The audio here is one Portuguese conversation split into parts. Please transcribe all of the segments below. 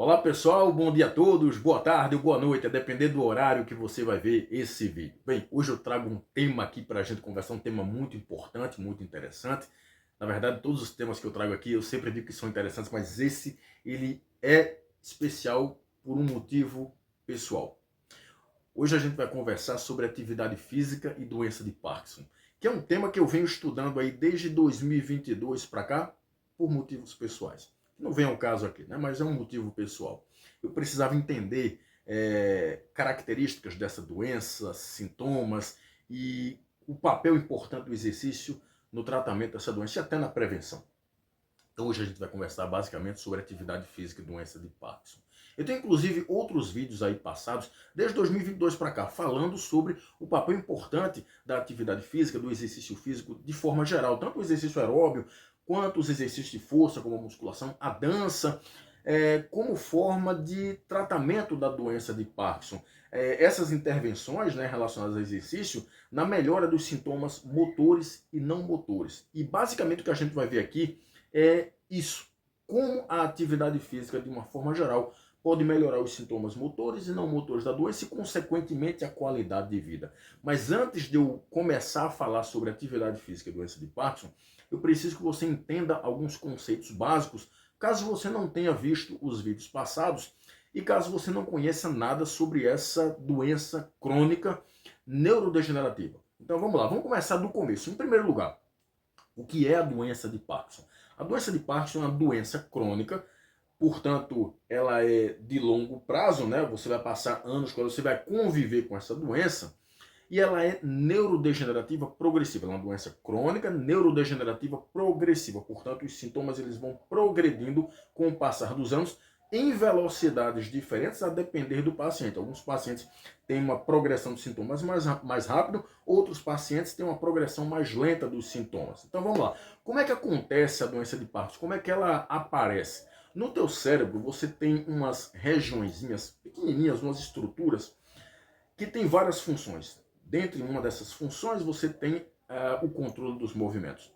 Olá pessoal, bom dia a todos, boa tarde ou boa noite, a depender do horário que você vai ver esse vídeo. Bem, hoje eu trago um tema aqui para a gente conversar, um tema muito importante, muito interessante. Na verdade, todos os temas que eu trago aqui, eu sempre digo que são interessantes, mas esse, ele é especial por um motivo pessoal. Hoje a gente vai conversar sobre atividade física e doença de Parkinson, que é um tema que eu venho estudando aí desde 2022 para cá, por motivos pessoais. Não vem ao caso aqui, né? Mas é um motivo pessoal. Eu precisava entender características dessa doença, sintomas e o papel importante do exercício no tratamento dessa doença e até na prevenção. Então hoje a gente vai conversar basicamente sobre atividade física e doença de Parkinson. Eu tenho inclusive outros vídeos aí passados, desde 2022 para cá, falando sobre o papel importante da atividade física, do exercício físico de forma geral, tanto o exercício aeróbio, quanto os exercícios de força, como a musculação, a dança, como forma de tratamento da doença de Parkinson. Essas intervenções, né, relacionadas ao exercício, na melhora dos sintomas motores e não motores. E basicamente o que a gente vai ver aqui é isso. Como a atividade física, de uma forma geral, pode melhorar os sintomas motores e não motores da doença e, consequentemente, a qualidade de vida. Mas antes de eu começar a falar sobre atividade física e doença de Parkinson, eu preciso que você entenda alguns conceitos básicos, caso você não tenha visto os vídeos passados e caso você não conheça nada sobre essa doença crônica neurodegenerativa. Então vamos lá, vamos começar do começo. Em primeiro lugar, o que é a doença de Parkinson? A doença de Parkinson é uma doença crônica, portanto, ela é de longo prazo, né? Você vai passar anos quando você vai conviver com essa doença, e ela é neurodegenerativa progressiva. Ela é uma doença crônica, neurodegenerativa progressiva. Portanto, os sintomas eles vão progredindo com o passar dos anos em velocidades diferentes a depender do paciente. Alguns pacientes têm uma progressão de sintomas mais rápido, outros pacientes têm uma progressão mais lenta dos sintomas. Então vamos lá. Como é que acontece a doença de Parkinson? Como é que ela aparece? No teu cérebro você tem umas regiõezinhas pequenininhas, umas estruturas que têm várias funções. Dentre uma dessas funções você tem o controle dos movimentos.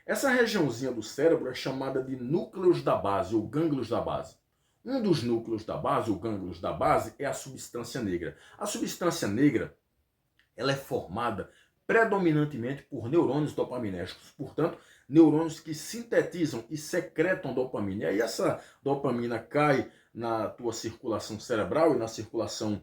Essa regiãozinha do cérebro é chamada de núcleos da base ou gânglios da base. Um dos núcleos da base, ou gânglios da base, é a substância negra. A substância negra ela é formada predominantemente por neurônios dopaminérgicos, portanto, neurônios que sintetizam e secretam dopamina. E aí essa dopamina cai na tua circulação cerebral e na circulação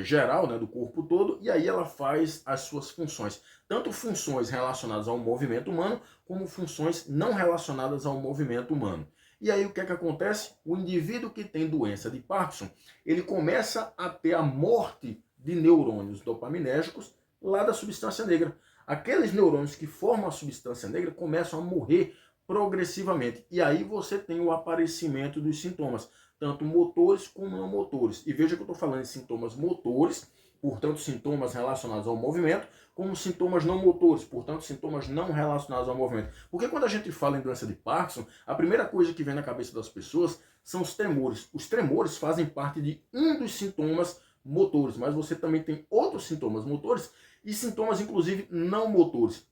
geral, né, do corpo todo, e aí ela faz as suas funções. Tanto funções relacionadas ao movimento humano, como funções não relacionadas ao movimento humano. E aí o que é que acontece? O indivíduo que tem doença de Parkinson, ele começa a ter a morte de neurônios dopaminérgicos lá da substância negra. Aqueles neurônios que formam a substância negra começam a morrer progressivamente. E aí você tem o aparecimento dos sintomas, tanto motores como não motores. E veja que eu estou falando de sintomas motores, portanto, sintomas relacionados ao movimento, como sintomas não motores, portanto, sintomas não relacionados ao movimento. Porque quando a gente fala em doença de Parkinson, a primeira coisa que vem na cabeça das pessoas são os tremores. Os tremores fazem parte de um dos sintomas motores, mas você também tem outros sintomas motores e sintomas, inclusive, não motores.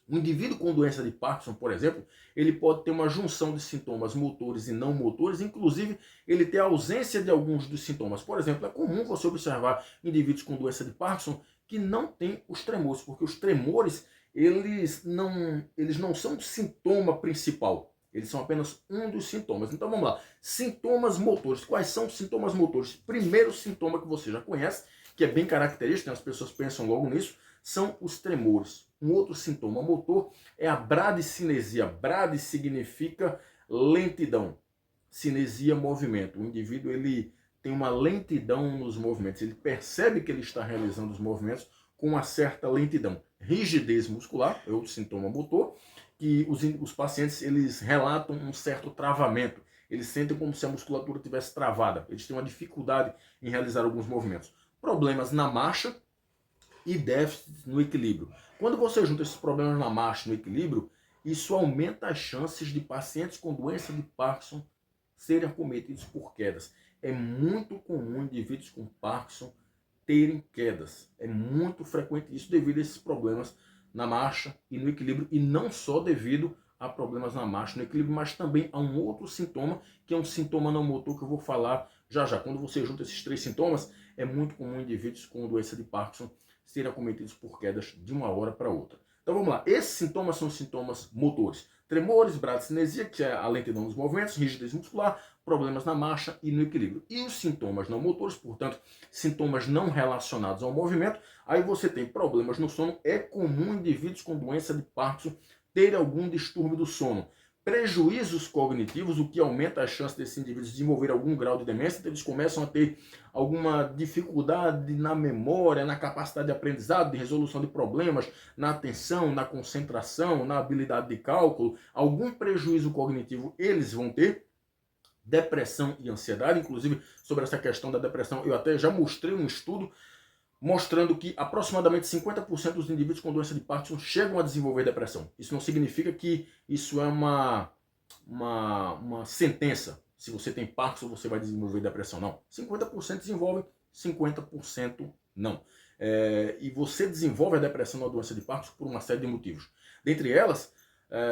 Um indivíduo com doença de Parkinson, por exemplo, ele pode ter uma junção de sintomas motores e não motores, inclusive ele ter ausência de alguns dos sintomas. Por exemplo, é comum você observar indivíduos com doença de Parkinson que não têm os tremores, porque os tremores eles não são o sintoma principal, eles são apenas um dos sintomas. Então vamos lá, sintomas motores. Quais são os sintomas motores? Primeiro sintoma que você já conhece, que é bem característico, né? As pessoas pensam logo nisso, são os tremores. Um outro sintoma motor é a bradicinesia. Brade significa lentidão. Cinesia, movimento. O indivíduo ele tem uma lentidão nos movimentos. Ele percebe que ele está realizando os movimentos com uma certa lentidão. Rigidez muscular é outro sintoma motor, que os pacientes eles relatam um certo travamento. Eles sentem como se a musculatura tivesse travada. Eles têm uma dificuldade em realizar alguns movimentos. Problemas na marcha e déficits no equilíbrio. Quando você junta esses problemas na marcha e no equilíbrio, isso aumenta as chances de pacientes com doença de Parkinson serem acometidos por quedas. É muito comum indivíduos com Parkinson terem quedas. É muito frequente isso devido a esses problemas na marcha e no equilíbrio, e não só devido há problemas na marcha, no equilíbrio, mas também há um outro sintoma, que é um sintoma não motor, que eu vou falar já já. Quando você junta esses 3 sintomas, é muito comum indivíduos com doença de Parkinson serem acometidos por quedas de uma hora para outra. Então vamos lá, esses sintomas são sintomas motores. Tremores, bradicinesia, que é a lentidão dos movimentos, rigidez muscular, problemas na marcha e no equilíbrio. E os sintomas não motores, portanto, sintomas não relacionados ao movimento, aí você tem problemas no sono. É comum indivíduos com doença de Parkinson terem algum distúrbio do sono. Prejuízos cognitivos, o que aumenta a chance desses indivíduos desenvolver algum grau de demência, então eles começam a ter alguma dificuldade na memória, na capacidade de aprendizado, de resolução de problemas, na atenção, na concentração, na habilidade de cálculo, algum prejuízo cognitivo eles vão ter. Depressão e ansiedade, inclusive sobre essa questão da depressão, eu até já mostrei um estudo mostrando que aproximadamente 50% dos indivíduos com doença de Parkinson chegam a desenvolver depressão. Isso não significa que isso é uma sentença. Se você tem Parkinson, você vai desenvolver depressão. Não. 50% desenvolve, 50% não. E você desenvolve a depressão na doença de Parkinson por uma série de motivos. Dentre elas,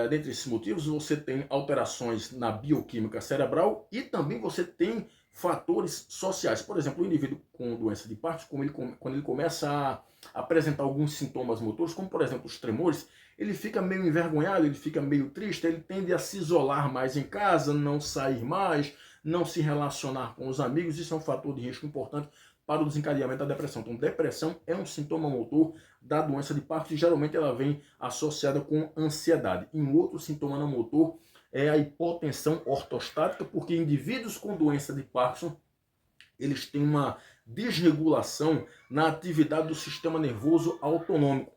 dentre esses motivos, você tem alterações na bioquímica cerebral e também você tem fatores sociais. Por exemplo, o indivíduo com doença de Parkinson, quando ele começa a apresentar alguns sintomas motores, como por exemplo os tremores, ele fica meio envergonhado, ele fica meio triste, ele tende a se isolar mais em casa, não sair mais, não se relacionar com os amigos. Isso é um fator de risco importante para o desencadeamento da depressão. Então, depressão é um sintoma motor da doença de Parkinson e geralmente ela vem associada com ansiedade. E um outro sintoma não motor é a hipotensão ortostática, porque indivíduos com doença de Parkinson, eles têm uma desregulação na atividade do sistema nervoso autonômico.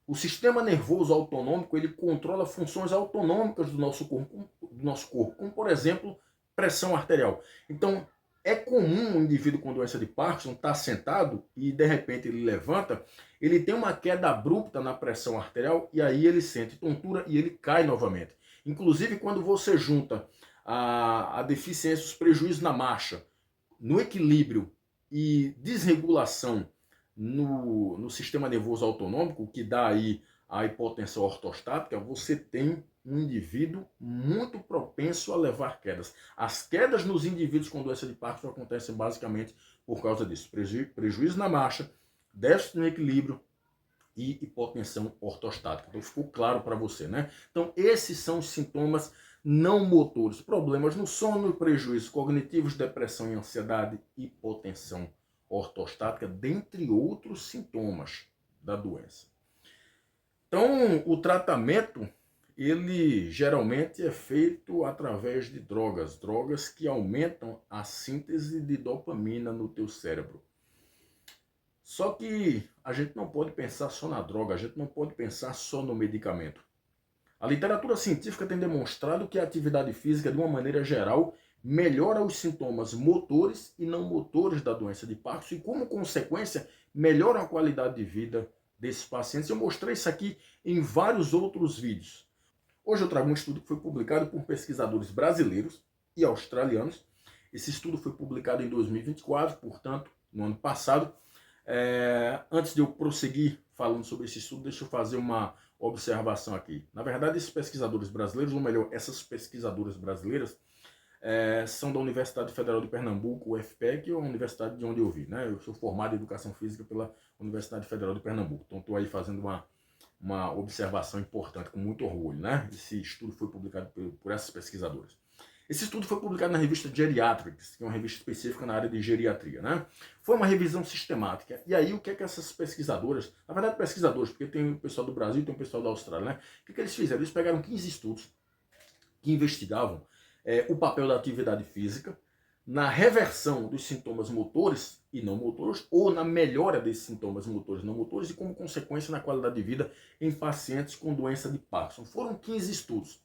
O sistema nervoso autonômico, ele controla funções autonômicas do nosso corpo, como por exemplo, pressão arterial. Então, é comum um indivíduo com doença de Parkinson estar sentado e de repente ele levanta, ele tem uma queda abrupta na pressão arterial e aí ele sente tontura e ele cai novamente. Inclusive, quando você junta a deficiência, os prejuízos na marcha, no equilíbrio e desregulação no sistema nervoso autonômico, que dá aí a hipotensão ortostática, você tem um indivíduo muito propenso a levar quedas. As quedas nos indivíduos com doença de Parkinson acontecem basicamente por causa disso. Prejuízo na marcha, déficit no equilíbrio e hipotensão ortostática. Então ficou claro para você, né? Então esses são os sintomas não motores. Problemas no sono, prejuízos cognitivos, depressão e ansiedade, hipotensão ortostática, dentre outros sintomas da doença. Então o tratamento, ele geralmente é feito através de drogas que aumentam a síntese de dopamina no teu cérebro. Só que a gente não pode pensar só na droga, a gente não pode pensar só no medicamento. A literatura científica tem demonstrado que a atividade física, de uma maneira geral, melhora os sintomas motores e não motores da doença de Parkinson e, como consequência, melhora a qualidade de vida desses pacientes. Eu mostrei isso aqui em vários outros vídeos. Hoje eu trago um estudo que foi publicado por pesquisadores brasileiros e australianos. Esse estudo foi publicado em 2024, portanto, no ano passado. Antes de eu prosseguir falando sobre esse estudo, deixa eu fazer uma observação aqui. Na verdade, esses pesquisadores brasileiros, ou melhor, essas pesquisadoras brasileiras, são da Universidade Federal de Pernambuco, UFPE, que é a universidade de onde eu vim, né? Eu sou formado em Educação Física pela Universidade Federal de Pernambuco, então estou aí fazendo uma observação importante, com muito orgulho, né? Esse estudo foi publicado por essas pesquisadoras. Esse estudo foi publicado na revista Geriatrics, que é uma revista específica na área de geriatria, né? Foi uma revisão sistemática. E aí, o que é que essas pesquisadoras, na verdade pesquisadores, porque tem o pessoal do Brasil e tem o pessoal da Austrália, né? O que é que eles fizeram? Eles pegaram 15 estudos que investigavam o papel da atividade física na reversão dos sintomas motores e não motores, ou na melhora desses sintomas motores e não motores, e como consequência na qualidade de vida em pacientes com doença de Parkinson. Foram 15 estudos.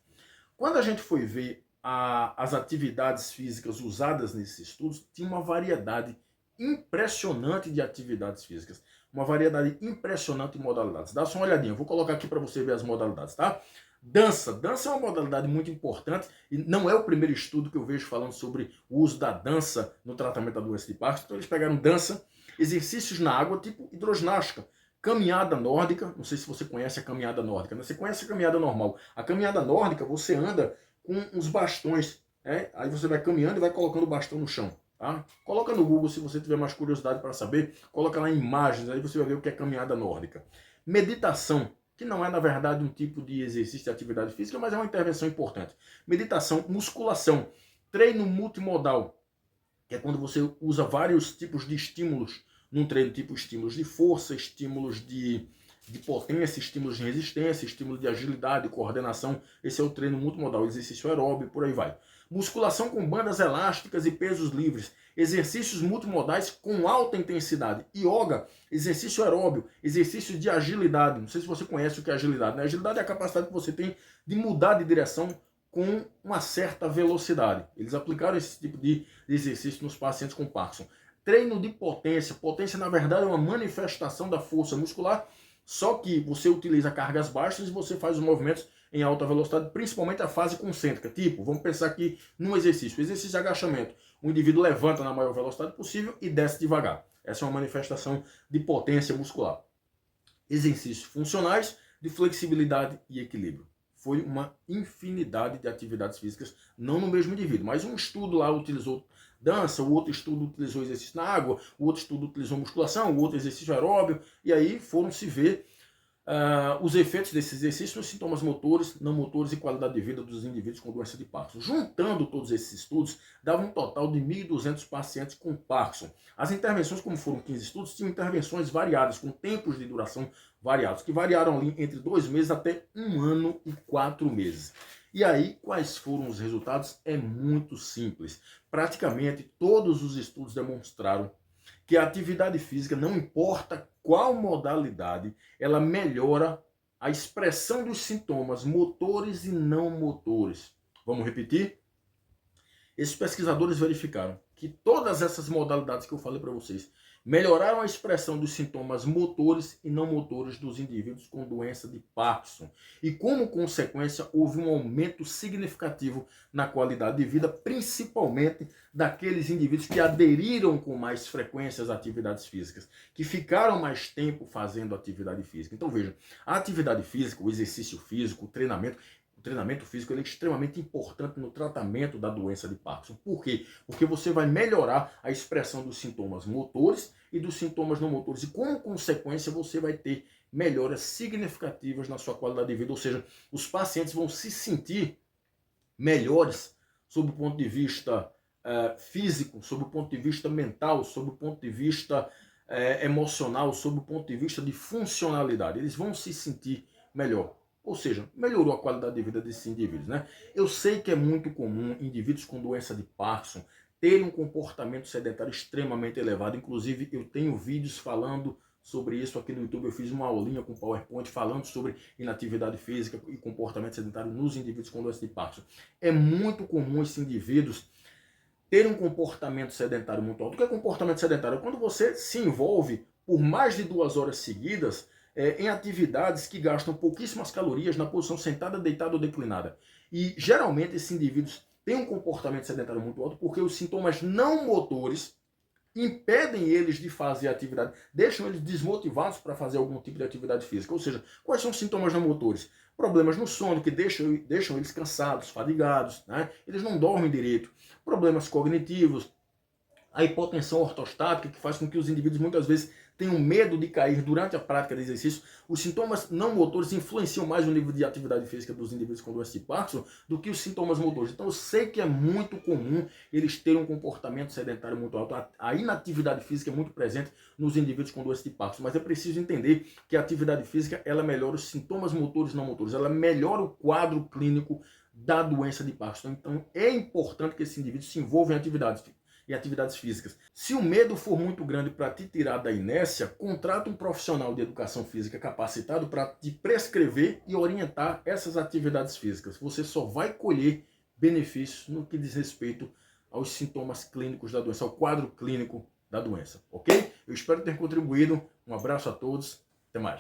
Quando a gente foi ver as atividades físicas usadas nesses estudos, tinha uma variedade impressionante de atividades físicas, uma variedade impressionante de modalidades. Dá só uma olhadinha, eu vou colocar aqui para você ver as modalidades, tá? Dança é uma modalidade muito importante e não é o primeiro estudo que eu vejo falando sobre o uso da dança no tratamento da doença de Parkinson. Então eles pegaram dança, exercícios na água tipo hidroginástica, caminhada nórdica. Não sei se você conhece a caminhada nórdica, né? Você conhece a caminhada normal. A caminhada nórdica, você anda com uns bastões, né? Aí você vai caminhando e vai colocando o bastão no chão. Tá? Coloca no Google se você tiver mais curiosidade para saber. Coloca lá em imagens, aí você vai ver o que é caminhada nórdica. Meditação, que não é, na verdade, um tipo de exercício de atividade física, mas é uma intervenção importante. Meditação, musculação, treino multimodal, que é quando você usa vários tipos de estímulos num treino, tipo estímulos de força, estímulos de potência, estímulos de resistência, estímulo de agilidade, coordenação. Esse é o treino multimodal, exercício aeróbio, por aí vai. Musculação com bandas elásticas e pesos livres. Exercícios multimodais com alta intensidade. Yoga, exercício aeróbio, exercício de agilidade. Não sei se você conhece o que é agilidade, né? Agilidade é a capacidade que você tem de mudar de direção com uma certa velocidade. Eles aplicaram esse tipo de exercício nos pacientes com Parkinson. Treino de potência. Potência, na verdade, é uma manifestação da força muscular, só que você utiliza cargas baixas e você faz os movimentos em alta velocidade, principalmente a fase concêntrica. Tipo, vamos pensar aqui num exercício. Exercício de agachamento. O indivíduo levanta na maior velocidade possível e desce devagar. Essa é uma manifestação de potência muscular. Exercícios funcionais de flexibilidade e equilíbrio. Foi uma infinidade de atividades físicas, não no mesmo indivíduo, mas um estudo lá utilizou dança, o outro estudo utilizou exercício na água, o outro estudo utilizou musculação, o outro exercício aeróbio, e aí foram se ver os efeitos desse exercício nos sintomas motores, não motores e qualidade de vida dos indivíduos com doença de Parkinson. Juntando todos esses estudos, dava um total de 1.200 pacientes com Parkinson. As intervenções, como foram 15 estudos, tinham intervenções variadas, com tempos de duração variados, que variaram ali entre 2 meses até 1 ano e 4 meses. E aí, quais foram os resultados? É muito simples. Praticamente todos os estudos demonstraram que a atividade física, não importa qual modalidade, ela melhora a expressão dos sintomas motores e não motores. Vamos repetir? Esses pesquisadores verificaram que todas essas modalidades que eu falei para vocês melhoraram a expressão dos sintomas motores e não motores dos indivíduos com doença de Parkinson. E como consequência, houve um aumento significativo na qualidade de vida, principalmente daqueles indivíduos que aderiram com mais frequência às atividades físicas, que ficaram mais tempo fazendo atividade física. Então vejam, a atividade física, o exercício físico, o treinamento físico ele é extremamente importante no tratamento da doença de Parkinson. Por quê? Porque você vai melhorar a expressão dos sintomas motores e dos sintomas não motores. E, como consequência, você vai ter melhoras significativas na sua qualidade de vida. Ou seja, os pacientes vão se sentir melhores sob o ponto de vista físico, sob o ponto de vista mental, sob o ponto de vista emocional, sob o ponto de vista de funcionalidade. Eles vão se sentir melhor. Ou seja, melhorou a qualidade de vida desses indivíduos, né? Eu sei que é muito comum indivíduos com doença de Parkinson terem um comportamento sedentário extremamente elevado. Inclusive, eu tenho vídeos falando sobre isso aqui no YouTube. Eu fiz uma aulinha com PowerPoint falando sobre inatividade física e comportamento sedentário nos indivíduos com doença de Parkinson. É muito comum esses indivíduos terem um comportamento sedentário muito alto. O que é comportamento sedentário? É quando você se envolve por mais de 2 horas seguidas em atividades que gastam pouquíssimas calorias na posição sentada, deitada ou declinada. E geralmente esses indivíduos têm um comportamento sedentário muito alto porque os sintomas não motores impedem eles de fazer atividade, deixam eles desmotivados para fazer algum tipo de atividade física. Ou seja, quais são os sintomas não motores? Problemas no sono, que deixam eles cansados, fadigados, né? Eles não dormem direito. Problemas cognitivos, a hipotensão ortostática, que faz com que os indivíduos muitas vezes tenham medo de cair durante a prática de exercício. Os sintomas não motores influenciam mais o nível de atividade física dos indivíduos com doença de Parkinson do que os sintomas motores. Então eu sei que é muito comum eles terem um comportamento sedentário muito alto. A inatividade física é muito presente nos indivíduos com doença de Parkinson, mas é preciso entender que a atividade física ela melhora os sintomas motores e não motores, ela melhora o quadro clínico da doença de Parkinson. Então é importante que esse indivíduo se envolva em atividades físicas. Se o medo for muito grande para te tirar da inércia, contrata um profissional de educação física capacitado para te prescrever e orientar essas atividades físicas. Você só vai colher benefícios no que diz respeito aos sintomas clínicos da doença, ao quadro clínico da doença, ok? Eu espero ter contribuído. Um abraço a todos. Até mais.